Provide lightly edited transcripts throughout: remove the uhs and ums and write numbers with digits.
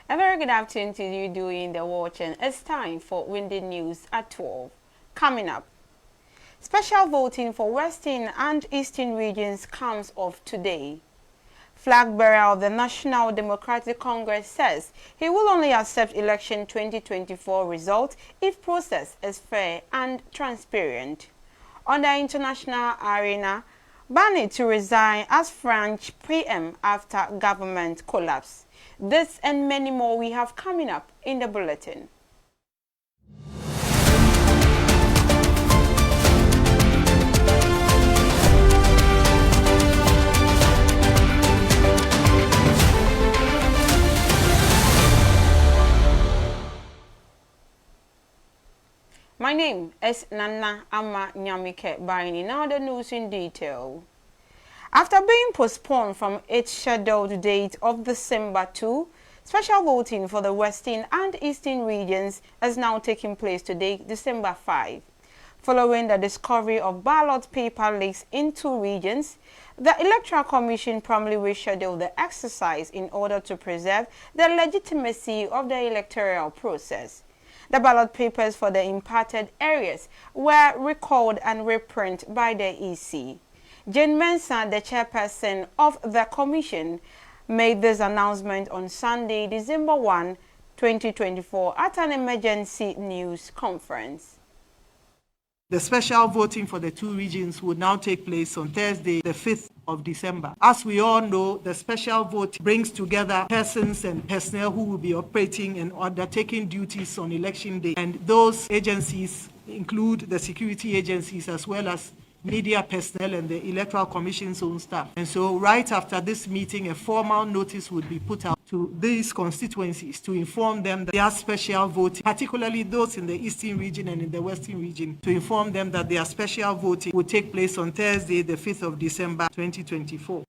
A very good afternoon to you doing the watching. It's time for Windy News at 12. Coming up, special voting for Western and Eastern regions comes off today. Flag bearer of the National Democratic Congress says he will only accept election 2024 results if process is fair and transparent. On the international arena, Barney to resign as French PM after government collapse. This and many more we have coming up in the bulletin. My name is Nana Ama Nyamike Baini. Now the news in detail. After being postponed from its scheduled date of December 2, special voting for the Western and Eastern regions is now taking place today, December 5. Following the discovery of ballot paper leaks in two regions, the Electoral Commission promptly rescheduled the exercise in order to preserve the legitimacy of the electoral process. The ballot papers for the impacted areas were recalled and reprinted by the EC. Jane Mensah, the chairperson of the commission, made this announcement on Sunday, December 1, 2024, at an emergency news conference. The special voting for the two regions will now take place on Thursday, the 5th of December. As we all know, the special vote brings together persons and personnel who will be operating and undertaking duties on election day. And those agencies include the security agencies as well as media personnel and the Electoral Commission's own staff. And so right after this meeting, a formal notice would be put out to these constituencies to inform them that their special voting, particularly those in the Eastern region and in the Western region, to inform them that their special voting will take place on Thursday, the 5th of December, 2024.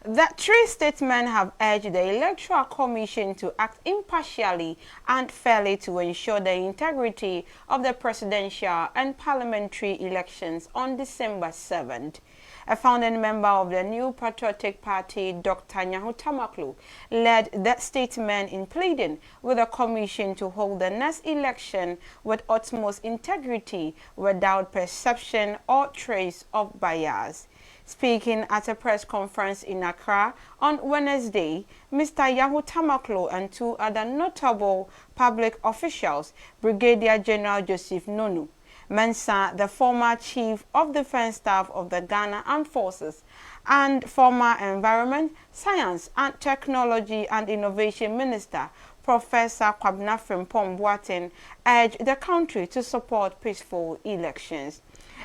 The three statesmen have urged the Electoral Commission to act impartially and fairly to ensure the integrity of the presidential and parliamentary elections on December 7th. A founding member of the New Patriotic Party, Dr. Nyahu Tamaklo, led the statesmen in pleading with the Commission to hold the next election with utmost integrity without perception or trace of bias. Speaking at a press conference in Accra on Wednesday, Mr. Nyahu Tamaklo and two other notable public officials, Brigadier General Joseph Nonu Mensah, the former Chief of Defense Staff of the Ghana Armed Forces, and former Environment, Science and Technology and Innovation Minister, Professor Kwabena Frimpong Boateng, urged the country to support peaceful elections.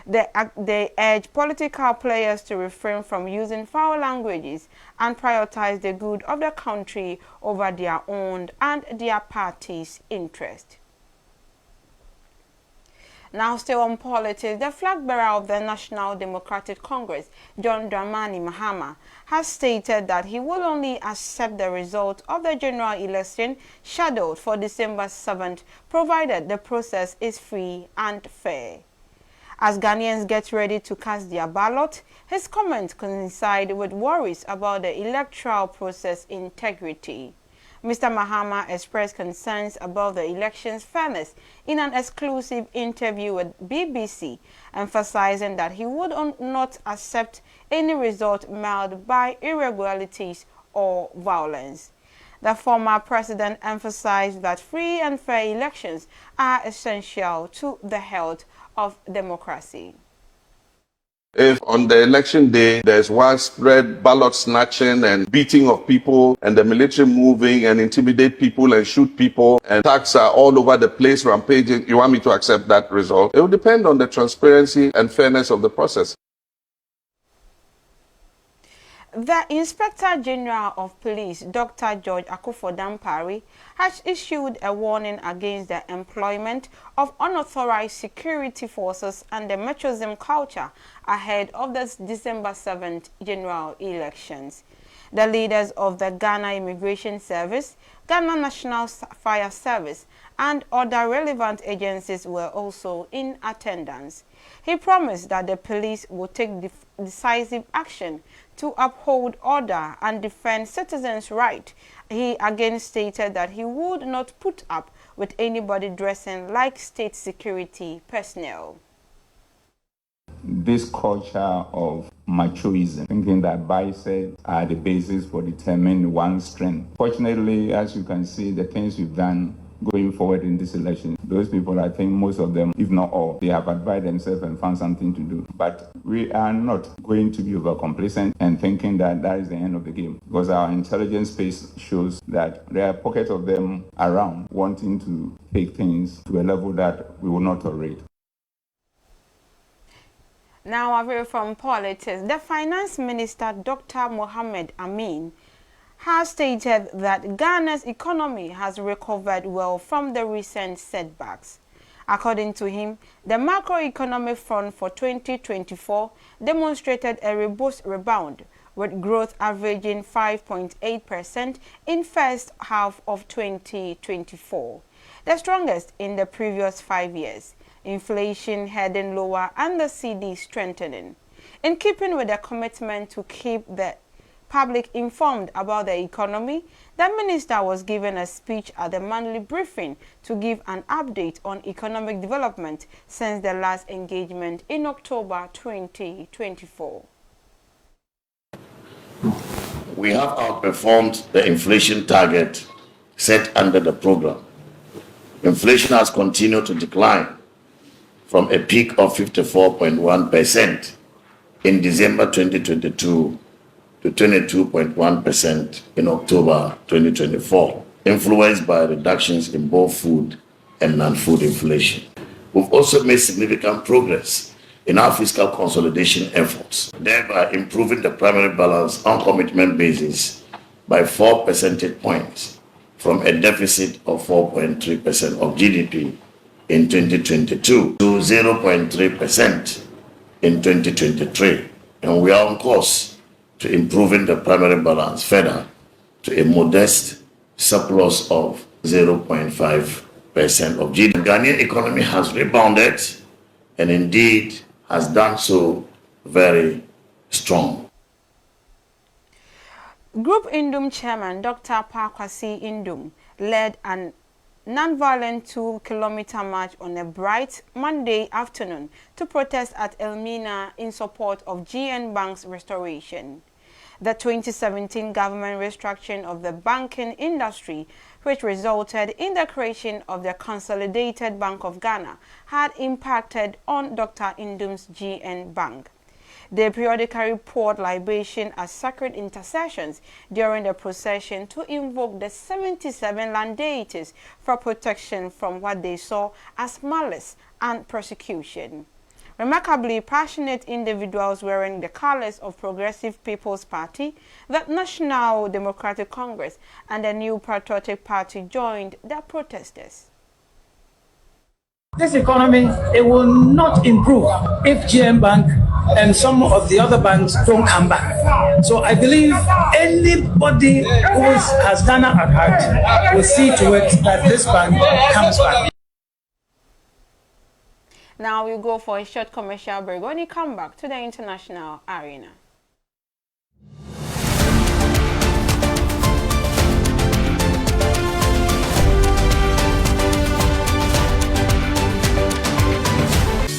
They urge political players to refrain from using foul languages and prioritize the good of the country over their own and their party's interest. Now still on politics, the flag bearer of the National Democratic Congress, John Dramani Mahama, has stated that he will only accept the result of the general election scheduled for December 7th, provided the process is free and fair. As Ghanaians get ready to cast their ballot, his comments coincide with worries about the electoral process integrity. Mr. Mahama expressed concerns about the election's fairness in an exclusive interview with BBC, emphasizing that he would not accept any result marred by irregularities or violence. The former president emphasized that free and fair elections are essential to the health of democracy. If on the election day there's widespread ballot snatching and beating of people and the military moving and intimidate people and shoot people and attacks are all over the place rampaging, you want me to accept that result? It will depend on the transparency and fairness of the process. The Inspector General of Police, Dr. George Akuffo-Dampare, has issued a warning against the employment of unauthorized security forces and the Metrism culture ahead of the December 7th general elections. The leaders of the Ghana Immigration Service, Ghana National Fire Service, and other relevant agencies were also in attendance. He promised that the police would take decisive action to uphold order and defend citizens' rights. He again stated that he would not put up with anybody dressing like state security personnel. This culture of machoism, thinking that biceps are the basis for determining one's strength. Fortunately, as you can see, the things we've done going forward in this election, those people, I think most of them, if not all, they have advised themselves and found something to do. But we are not going to be overcomplacent and thinking that that is the end of the game, because our intelligence space shows that there are pockets of them around wanting to take things to a level that we will not tolerate. Now, away from politics, the Finance Minister, Dr. Mohamed Amin, has stated that Ghana's economy has recovered well from the recent setbacks. According to him, the macroeconomic front for 2024 demonstrated a robust rebound, with growth averaging 5.8% in first half of 2024, the strongest in the previous 5 years. Inflation heading lower and the cedi strengthening. In keeping with the commitment to keep the public informed about the economy, the minister was given a speech at the monthly briefing to give an update on economic development since the last engagement in October 2024. We have outperformed the inflation target set under the program. Inflation has continued to decline from a peak of 54.1% in December 2022 to 22.1% in October 2024, influenced by reductions in both food and non-food inflation. We've also made significant progress in our fiscal consolidation efforts, thereby improving the primary balance on commitment basis by 4 percentage points from a deficit of 4.3% of GDP in 2022 to 0.3% in 2023. And we are on course to improving the primary balance further to a modest surplus of 0.5% of GDP. The Ghanaian economy has rebounded and indeed has done so very strong. Group Indum chairman Dr. Pakwasi Indum led an non-violent 2-kilometer march on a bright Monday afternoon to protest at Elmina in support of GN Bank's restoration. The 2017 government restructuring of the banking industry, which resulted in the creation of the Consolidated Bank of Ghana, had impacted on Dr. Indum's GN Bank. They periodically poured libation as sacred intercessions during the procession to invoke the 77 land deities for protection from what they saw as malice and persecution. Remarkably passionate individuals wearing the colors of Progressive People's Party, the National Democratic Congress, and the New Patriotic Party joined the protesters. This economy, it will not improve if GM Bank and some of the other banks don't come back. So I believe anybody who has Ghana at heart will see to it that this bank comes back. Now we'll go for a short commercial break. When we come back to the international arena.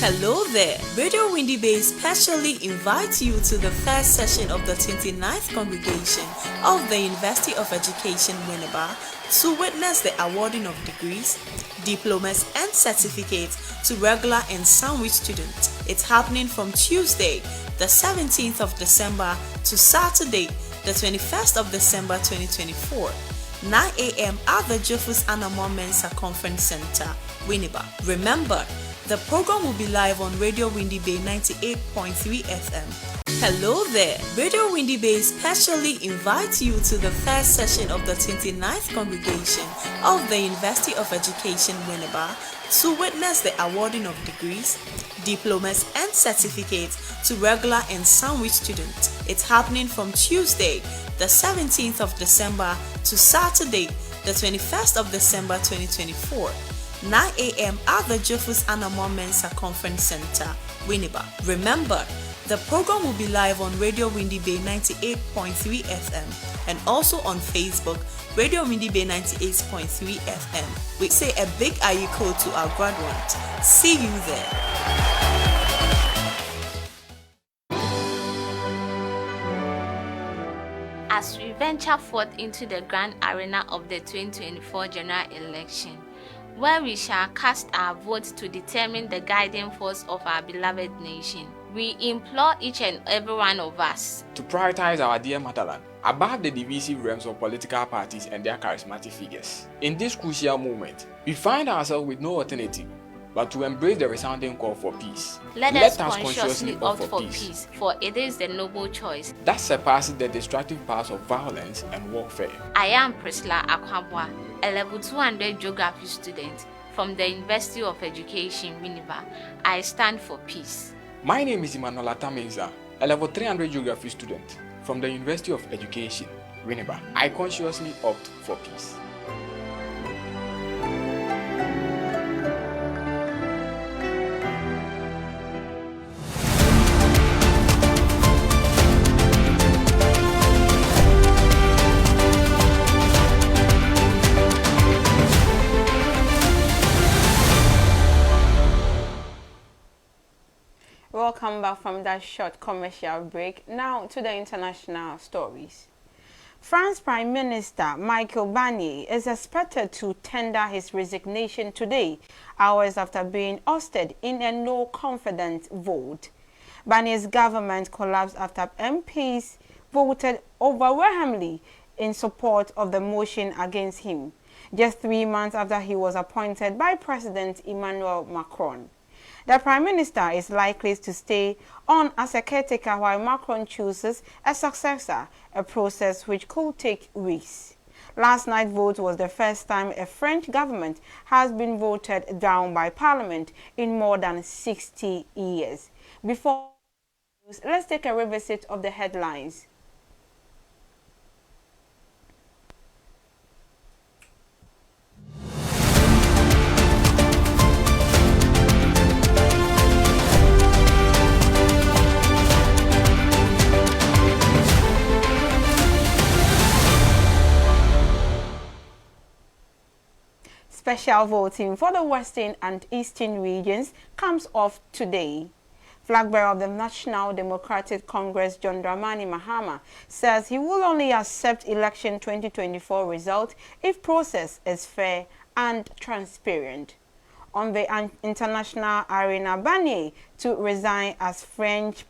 Hello there! Radio Windy Bay specially invites you to the first session of the 29th Congregation of the University of Education, Winneba, to witness the awarding of degrees, diplomas, and certificates to regular and sandwich students. It's happening from Tuesday, the 17th of December to Saturday, the 21st of December 2024, 9 a.m. at the Jofus Anamon Mensa Conference Center, Winneba. Remember, the program will be live on Radio Windy Bay 98.3 FM. Hello there! Radio Windy Bay specially invites you to the first session of the 29th Congregation of the University of Education, Winneba, to witness the awarding of degrees, diplomas, and certificates to regular and sandwich students. It's happening from Tuesday, the 17th of December to Saturday, the 21st of December 2024, 9 a.m. at the Jofus Anamon Mensa Conference Center, Winneba. Remember, the program will be live on Radio Windy Bay 98.3 FM and also on Facebook, Radio Windy Bay 98.3 FM. We say a big ayiko to our graduates. See you there. As we venture forth into the grand arena of the 2024 general election, where we shall cast our votes to determine the guiding force of our beloved nation, we implore each and every one of us to prioritize our dear motherland above the divisive realms of political parties and their charismatic figures. In this crucial moment, we find ourselves with no alternative but to embrace the resounding call for peace. Let us consciously opt for peace, for it is the noble choice that surpasses the destructive powers of violence and warfare. I am Priscilla Akwabwa, a level 200 geography student from the University of Education, Winneba. I stand for peace. My name is Emmanuel Atamenza, a level 300 geography student from the University of Education, Winneba. I consciously opt for peace. Welcome back from that short commercial break. Now to the international stories. France Prime Minister Michel Barnier is expected to tender his resignation today, hours after being ousted in a no-confidence vote. Barnier's government collapsed after MPs voted overwhelmingly in support of the motion against him, just 3 months after he was appointed by President Emmanuel Macron. The Prime Minister is likely to stay on as a caretaker while Macron chooses a successor, a process which could take weeks. Last night's vote was the first time a French government has been voted down by Parliament in more than 60 years. Before, let's take a revisit of the headlines. Special voting for the Western and Eastern regions comes off today. Flag bearer of the National Democratic Congress, John Dramani Mahama, says he will only accept election 2024 result if process is fair and transparent. On the international arena, Barnier to resign as French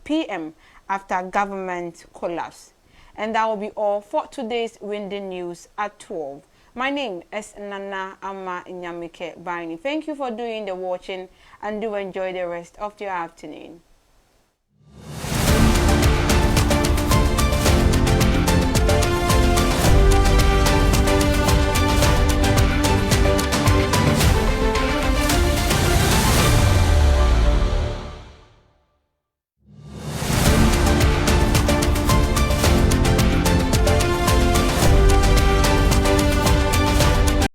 PM after government collapse. And that will be all for today's Windy News at 12. My name is Nana Ama Nyamike Bani. Thank you for doing the watching and do enjoy the rest of your afternoon.